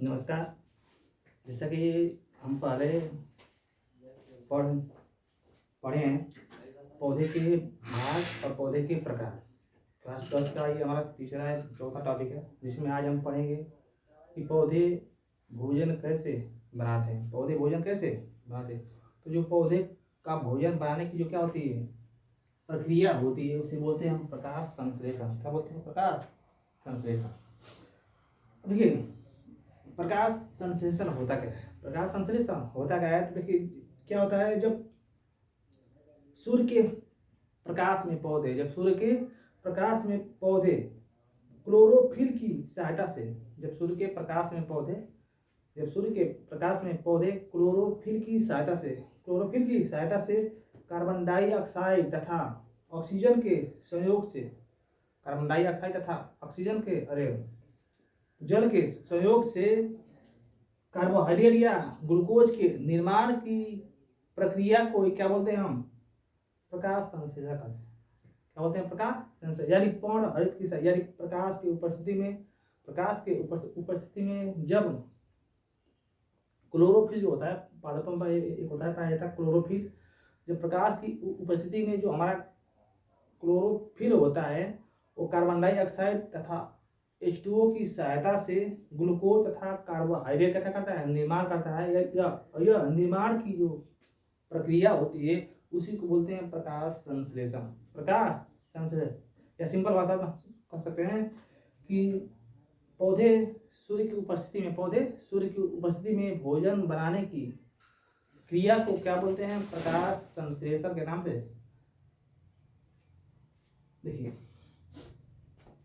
नमस्कार। जैसा कि हम पहले पढ़ पढ़े हैं पौधे के भाग और पौधे के प्रकार। क्लास 10 का ये हमारा तीसरा है, चौथा टॉपिक है, जिसमें आज हम पढ़ेंगे कि पौधे भोजन कैसे बनाते हैं। पौधे भोजन कैसे बनाते हैं, तो जो पौधे का भोजन बनाने की जो क्या होती है प्रक्रिया होती है, उसे बोलते हैं हम प्रकाश संश्लेषण। क्या बोलते हैं? प्रकाश संश्लेषण। देखिए, प्रकाश संश्लेषण होता क्या है? प्रकाश संश्लेषण होता क्या है, तो देखिए क्या होता है, सूर्य के प्रकाश में पौधे जब सूर्य के प्रकाश में पौधे क्लोरोफिल की सहायता से जब सूर्य के प्रकाश में पौधे क्लोरोफिल की सहायता से कार्बन डाइऑक्साइड तथा ऑक्सीजन के संयोग से जल के संयोग से कार्बोहाइड्रेट या ग्लूकोज के निर्माण की प्रक्रिया को क्या बोलते हैं? हम प्रकाश संश्लेषण करते हैं। क्या बोलते हैं? प्रकाश संश्लेषण। यानी पूर्ण हरित की यानी प्रकाश की उपस्थिति में जब क्लोरोफिल जो होता है, पादपों में एक होता है पाया जाता है क्लोरोफिल। जब प्रकाश की उपस्थिति में जो हमारा क्लोरोफिल होता है वो कार्बन डाइऑक्साइड तथा H2O की सहायता से ग्लूकोज तथा कार्बोहाइड्रेट का क्या करता है? निर्माण करता है। यह निर्माण की जो प्रक्रिया होती है उसी को बोलते हैं प्रकाश संश्लेषण। या सिंपल भाषा में कह सकते हैं कि पौधे सूर्य की उपस्थिति में भोजन बनाने की क्रिया को क्या बोलते हैं? प्रकाश संश्लेषण के नाम से। देखिए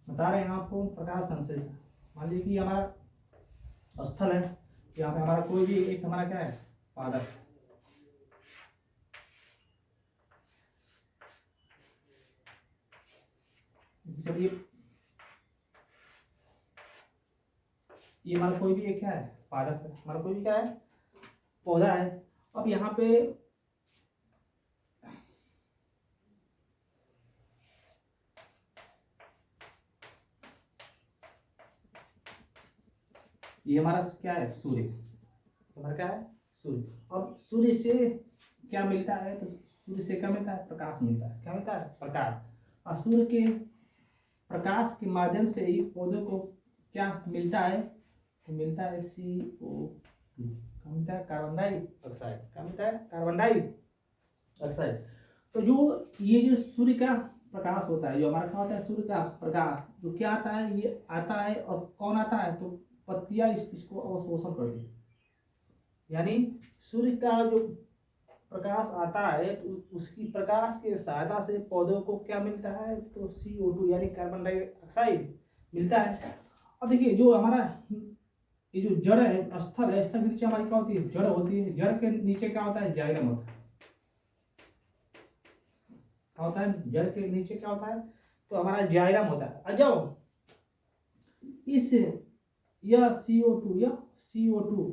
बता रहे हैं आपको प्रकाश संश्लेषण। मान लीजिए कि हमारा स्थल है, यहाँ पे हमारा कोई भी एक हमारा क्या है? पादप। ये हमारा कोई भी एक क्या है? पादप है। हमारा कोई भी क्या है? पौधा है। अब यहाँ पे ये हमारा क्या है? सूर्य। हमारा क्या है? सूर्य। अब सूर्य से क्या मिलता है? तो सूर्य से क्या मिलता है? प्रकाश मिलता है। क्या मिलता है? प्रकाश। और सूर्य के प्रकाश के माध्यम से ही पौधों को क्या मिलता है? तो मिलता है CO2। क्या मिलता है? Carbon dioxide. क्या मिलता है? Carbon dioxide. तो जो ये जो सूर्य का प्रकाश होता है, जो हमारा क्या होता है? सूर्य का प्रकाश जो क्या आता है? ये आता है और कौन आता है? तो पत्तियां इसको अवशोषण करती है। यानी सूर्य का जो प्रकाश आता है तो उसकी प्रकाश के सहायता से पौधों को क्या मिलता है? तो CO2 यानी कार्बन डाइऑक्साइड मिलता है। अब देखिए जो हमारा ये जो जड़ है, स्थल है, स्थल के नीचे हमारी क्या होती है? जड़ होती है। जड़ के नीचे क्या होता है? जाइलम होता है। क्या होता है? जड़ के नीचे क्या होता है? तो हमारा जाइलम होता है। और जब इस यह CO2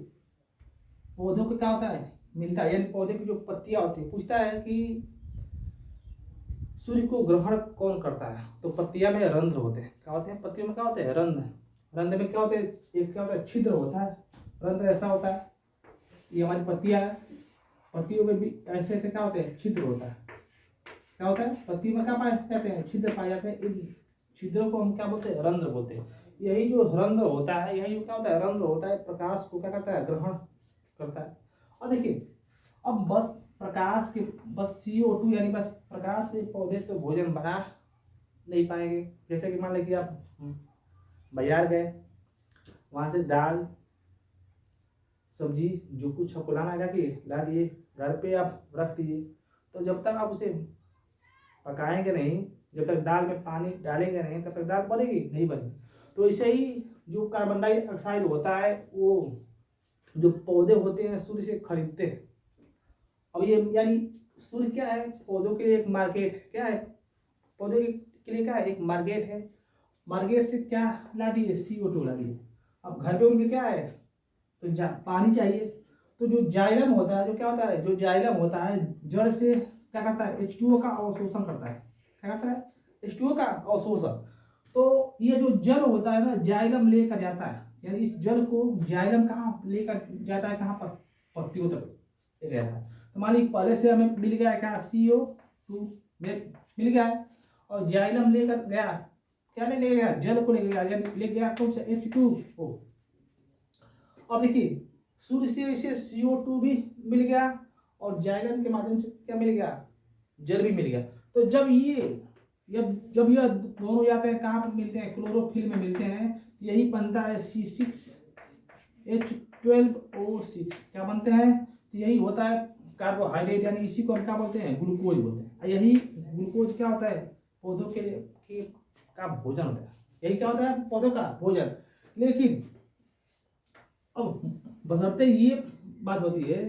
पौधों को क्या होता है? मिलता है। यानी पौधे की जो पत्तियां होती है, पूछता है कि सूर्य को ग्रहण कौन करता है? तो पत्तियां में रंध्र होते हैं। क्या होते हैं? पत्तियों में क्या होते हैं? रंध्र। रंध्र में क्या होते हैं? एक क्या होता है? छिद्र होता है। रंध्र ऐसा होता है। ये हमारी पत्तियां है, पत्तियों में भी ऐसे ऐसे क्या होते हैं? छिद्र होता है। क्या होता है? पत्ती में क्या पाए जाते हैं? छिद्र पाए जाते हैं। इन छिद्रों को हम क्या बोलते हैं? रंध्र बोलते हैं। यही जो रंध्र होता है, यही क्या होता है? रंध्र होता है, प्रकाश को क्या करता है? ग्रहण करता है। और देखिए अब बस CO2 यानी बस प्रकाश से पौधे तो भोजन बना नहीं पाएंगे। जैसे कि मान लीजिए आप बाजार गए, वहां से दाल सब्जी जो कुछ आपको लाना जाके ला दिए, घर पे आप रख दिए, तो जब तक आप उसे पकाएंगे नहीं, जब तक दाल में पानी डालेंगे नहीं, तब तक दाल बनेगी नहीं बनेगी। तो ऐसे ही जो कार्बन डाइऑक्साइड होता है वो जो पौधे होते हैं सूर्य से खरीदते हैं। अब ये यानी सूर्य क्या है? पौधों के लिए एक मार्केट है। क्या है? पौधे के लिए क्या है? एक मार्केट है। मार्केट से क्या ला दिए? CO2 ला दिए। अब घर पे उनके क्या है? तो पानी चाहिए। तो जो जाइलम होता है, जो क्या होता है? जो जाइलम होता है जड़ से क्या करता है? H2O का अवशोषण करता है। क्या करता है? H2O का अवशोषण। तो ये जो जल होता है ना, जाइलम लेकर जाता है। यानी इस जल को जाइलम कहाँ लेकर जाता है, कहाँ पर, पत्तियों तक ले गया है। तो मान लीजिए पहले से हमें मिल गया क्या, CO2 मिल गया है, और जाइलम लेकर गया, क्या ले गया, जल को ले गया, यानी ले गया कौन सा, H2O। अब देखिए सूर्य से इसे CO2 भी मिल गया और जाइलम के माध्यम से क्या मिल गया, जल भी मिल गया। तो जब जब यह दोनों जाते हैं कहाँ पर मिलते हैं, क्लोरोफिल में मिलते हैं, यही बनता है C6H12O6। क्या बनते हैं, तो यही होता है कार्बोहाइड्रेट, यानी इसी को हम क्या बोलते हैं, ग्लूकोज बोलते हैं। और यही ग्लूकोज क्या होता है, पौधों के का भोजन होता है। यही क्या होता है, पौधों का भोजन। लेकिन अब बशर्ते ये बात होती है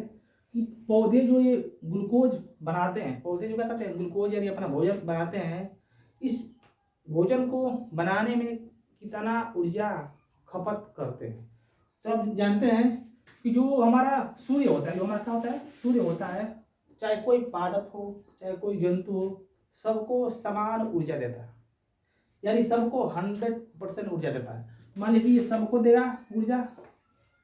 कि पौधे जो ये ग्लूकोज बनाते हैं, पौधे जो क्या करते हैं, ग्लूकोज यानी अपना भोजन बनाते हैं, इस भोजन को बनाने में कितना ऊर्जा खपत करते हैं। तो अब जानते हैं कि जो हमारा सूर्य होता है, जो हमारा क्या होता है, सूर्य होता है, चाहे कोई पादप हो चाहे कोई जंतु हो, सबको समान ऊर्जा देता है, यानी सबको 100% ऊर्जा देता है। मान लीजिए ये सबको देगा ऊर्जा,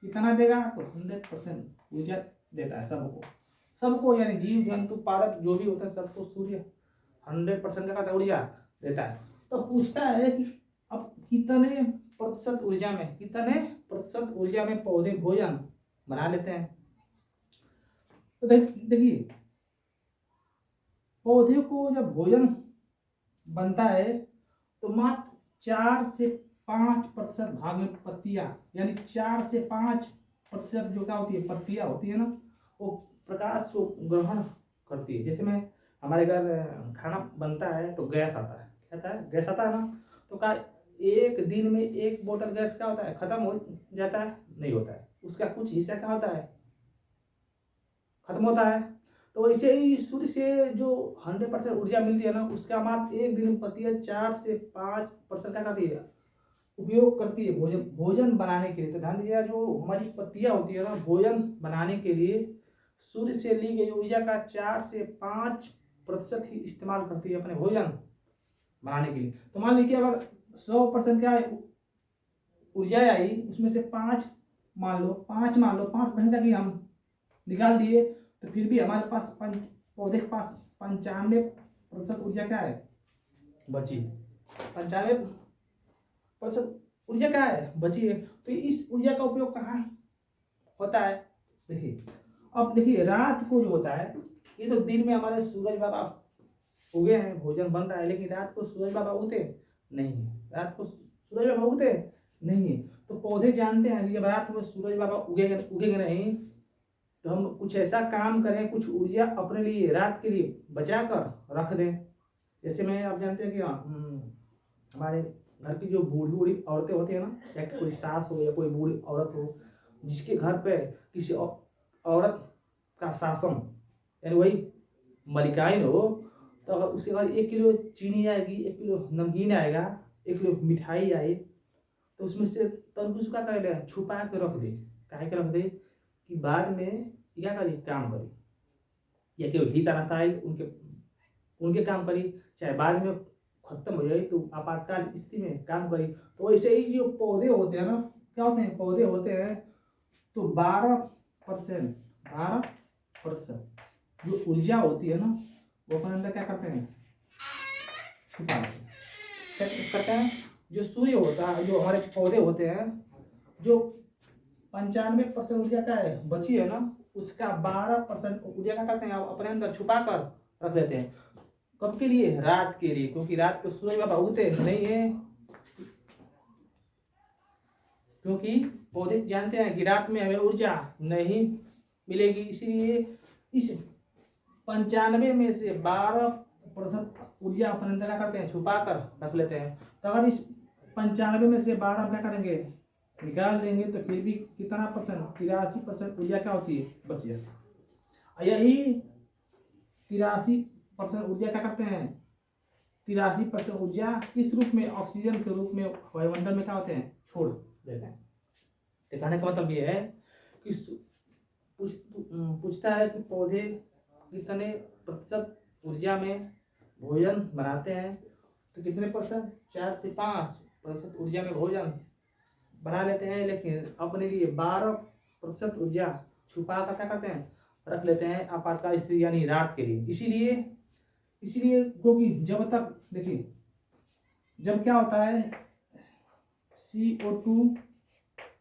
कितना देगा, तो 100% ऊर्जा देता है सबको, यानी जीव जंतु पादप जो भी होता है सबको सूर्य 100% का ऊर्जा देता है। तो पूछता है कि अब कितने प्रतिशत ऊर्जा में पौधे भोजन बना लेते हैं। तो देखिए पौधे को जब भोजन बनता है तो मात्र 4 से 5% भाग में पत्तियां, यानी 4 से 5% जो क्या होती है, पत्तियां होती है ना, वो प्रकाश को ग्रहण करती है। जैसे में हमारे घर खाना बनता है तो गैस आता है, क्या आता है, गैस आता है ना, तो क्या एक दिन में 1 बोतल गैस क्या होता है, खत्म हो जाता है, नहीं होता है, उसका कुछ हिस्सा क्या होता है, खत्म होता है। तो वैसे ही सूर्य से जो 100% ऊर्जा मिलती है ना, उसका मात्र एक दिन में पत्तियां 4 से 5% क्या करती है, उपयोग करती है भोजन बनाने के लिए। तो ध्यान दीजिएगा, जो हमारी पत्तियां होती है ना, भोजन बनाने के लिए सूर्य से ली गई ऊर्जा का 4 से 5% ही इस्तेमाल करती है अपने भोजन बनाने के लिए। तो मान लीजिए अगर 100% क्या ऊर्जा आई, उसमें से 5 मान लो 5% की हम निकाल दिए, तो फिर भी हमारे पास पौधे के पास 95% ऊर्जा क्या है, बची। 95% ऊर्जा क्या है, बची है। तो इस ऊर्जा का उपयोग कहाँ होता है, देखिए अब देखिए रात को जो होता है, ये तो दिन में हमारे सूरज बाबा उगे हैं, भोजन बन रहा है, लेकिन रात को सूरज बाबा उगते नहीं है, रात को सूरज बाबा उगते नहीं है। तो पौधे जानते हैं कि जब रात में सूरज बाबा उगेंगे नहीं, तो हम कुछ ऐसा काम करें, कुछ ऊर्जा अपने लिए रात के लिए बचा कर रख दें। जैसे मैं, आप जानते हैं कि हमारे घर की जो बूढ़ी बूढ़ी औरतें होती है ना, चाहे कोई सास हो या कोई बूढ़ी औरत हो, जिसके घर पे किसी औरत का शासन, यानी वही मलिकाइन हो, तो अगर उसके घर 1 किलो चीनी आएगी, 1 किलो नमकीन आएगा, 1 किलो मिठाई आई, तो उसमें से तरबूज का कर ले छुपा के रख दे, काहे के रख दे कि बाद में क्या करी, काम करी, या कि हित आता है उनके काम करी, चाहे बाद में खत्म हो जाए तो आपातकाल स्थिति में काम करी। तो वैसे ही जो पौधे होते हैं ना, क्या होते हैं, पौधे होते हैं, तो 12% जो ऊर्जा होती है ना, वो अपने अंदर क्या करते हैं, छुपा करते हैं। जो सूर्य होता है, जो हमारे पौधे होते हैं, जो 95% ऊर्जा का है बची है ना, उसका 12% ऊर्जा क्या करते हैं, अपने अंदर छुपा कर रख लेते हैं। कब के लिए, रात के लिए, क्योंकि रात को सूरज बाबा उगते नहीं है, क्योंकि पौधे जानते हैं कि रात में हमें ऊर्जा नहीं मिलेगी, इसीलिए इस 95 में से 12% ऊर्जा अपने अंदर क्या करते हैं, छुपा कर रख लेते हैं। तो अगर इस 95 में से 12 क्या करेंगे, निकाल देंगे, तो फिर भी कितना परसेंट, 83% ऊर्जा क्या होती है, बच जाती है। यही 83% ऊर्जा क्या करते हैं, 83% ऊर्जा किस रूप में, ऑक्सीजन के रूप में वायुमंडल में क्या होते हैं, छोड़ देते हैं। कहने का मतलब ये है कि पूछता है कि पौधे कितने प्रतिशत ऊर्जा में भोजन बनाते हैं, तो कितने परसेंट, 4 से 5% ऊर्जा में भोजन बना लेते हैं, लेकिन अपने लिए 12% ऊर्जा छुपा कर क्या करते हैं, रख लेते हैं आपातकाल स्थिति यानी रात के लिए। इसीलिए क्योंकि जब तक देखिए, जब क्या होता है CO2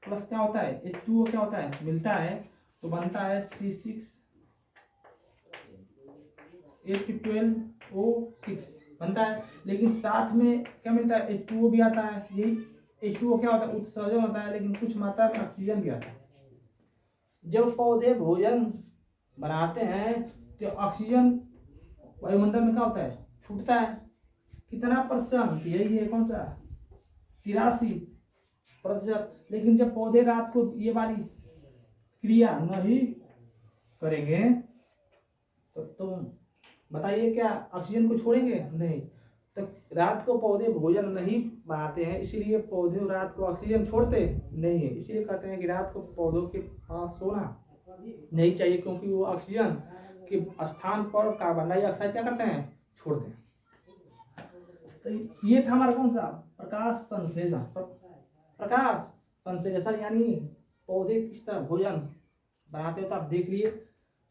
प्लस क्या होता है H2O क्या होता है मिलता है, तो बनता है C6H12O6 बनता है। लेकिन साथ में क्या मिलता है H2O भी आता है। यही H2O क्या होता है उत्सर्जन होता है, लेकिन कुछ मात्रा में ऑक्सीजन भी आता है। जब पौधे भोजन बनाते हैं तो ऑक्सीजन वायुमंडल में क्या होता है छूटता है। कितना %? यही है कौन सा 83%। लेकिन जब पौधे रात को ये वाली क्रिया नहीं करेंगे तो तुम बताइए क्या ऑक्सीजन को छोड़ेंगे? नहीं। तो रात को पौधे भोजन नहीं बनाते हैं, इसीलिए पौधे रात को ऑक्सीजन छोड़ते नहीं है। इसीलिए कहते हैं कि रात को पौधों के पास सोना नहीं चाहिए, क्योंकि वो ऑक्सीजन के स्थान पर कार्बन डाइऑक्साइड क्या करते हैं छोड़ते हैं। तो ये था हमारा कौन सा प्रकाश संश्लेषण। प्रकाश संश्लेषण यानी पौधे किस तरह भोजन बनाते हो, तो आप देख लिए।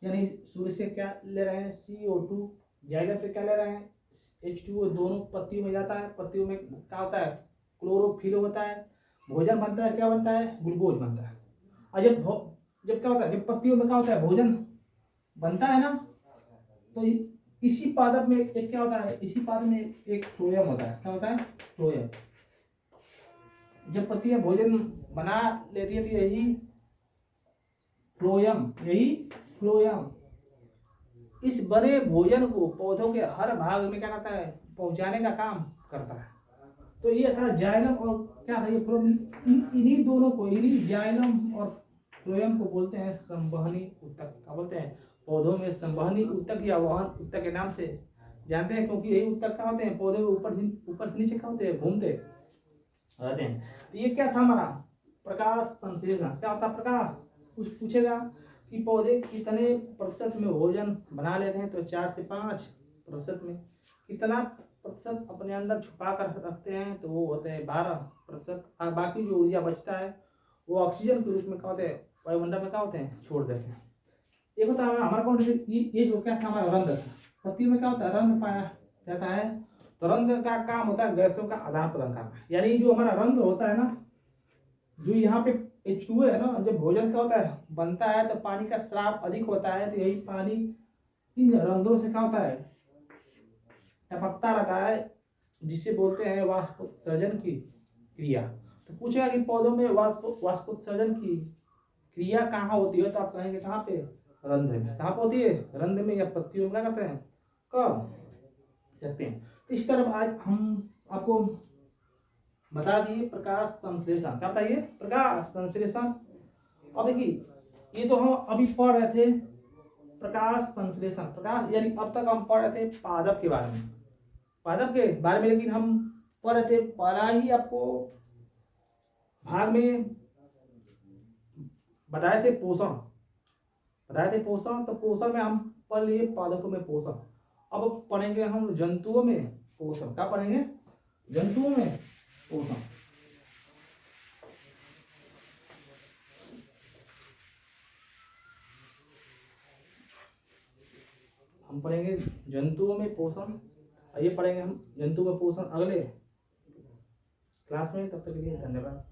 यानी सूर्य से क्या ले रहे हैं CO2, जाइलम से क्या ले रहे हैं H2O, दोनों पत्तियों में जाता है। पत्तियों में क्या होता है क्लोरोफिल होता है। भोजन बनता है, क्या बनता है ग्लूकोज बनता है। और जब क्या होता है, जब पत्तियों में क्या होता है भोजन बनता है ना, तो इसी पादप में एक क्या होता है, इसी पादप में एक फ्लोएम होता है। क्या होता है फ्लोएम। जब पत्तियां भोजन बना लेती है तो यही फ्लोएम इस बने भोजन को पौधों के हर भाग में क्या करता है पहुंचाने का काम करता है। तो ये था जाइलम और क्या था ये इन्हीं दोनों को, इन्हीं जाइलम और फ्लोएम को बोलते हैं संवहनी ऊतक। क्या बोलते हैं? पौधों में संवहनी ऊतक या वहन ऊतक के नाम से जानते हैं, क्योंकि यही ऊतक क्या होते हैं पौधे में ऊपर से नीचे क्या होते हैं घूमते रहते हैं। तो ये क्या था हमारा प्रकाश संश्लेषण। क्या होता है प्रकाश? कुछ पूछेगा कि पौधे कितने प्रतिशत में भोजन बना लेते हैं, तो 4 से 5% में। कितना प्रतिशत अपने अंदर छुपा कर रखते हैं, तो वो होते हैं 12%। और बाकी जो ऊर्जा बचता है वो ऑक्सीजन के रूप में क्या होते हैं वायुमंडल में क्या होते हैं छोड़ देते हैं। एक होता है हमारा कौन ये जो क्या था हमारा रंध्र। पत्तियों में क्या होता है रंध्र पाया जाता है। तो रंध्र का काम होता है गैसों का आदान प्रदान करना। यानी जो हमारा रंध्र होता है ना, जो यहाँ पे H2O है ना, जब भोजन का होता है बनता है तो पानी का स्राव अधिक होता है, तो यही पानी इन रंध्रों से क्या होता है टपकता रहता है, जिसे बोलते हैं वाष्पोत्सर्जन की क्रिया। तो पूछेगा कि पौधों में वाष्पोत्सर्जन की क्रिया कहाँ होती है, तो आप कहेंगे कहाँ पे रंध्र में। कहाँ पे होती है रंध्र में या पत्तियों में। क्या करते हैं कब सकते हैं। तो इस तरफ आज हम आपको बता दिए प्रकाश संश्लेषण। क्या बताइए प्रकाश संश्लेषण। अब देखिए ये तो हम अभी पढ़ रहे थे प्रकाश संश्लेषण। प्रकाश यानी अब तक हम पढ़ रहे थे पादप के बारे में, लेकिन हम पढ़ रहे थे पहला ही आपको भाग में बताए थे पोषण। तो पोषण में हम पढ़ लिए पादपों में पोषण। अब पढ़ेंगे हम जंतुओं में पोषण। क्या पढ़ेंगे जंतुओं में पोषण। हम पढ़ेंगे जंतुओं में पोषण। ये पढ़ेंगे हम जंतु में पोषण अगले क्लास में। तब तक के लिए धन्यवाद।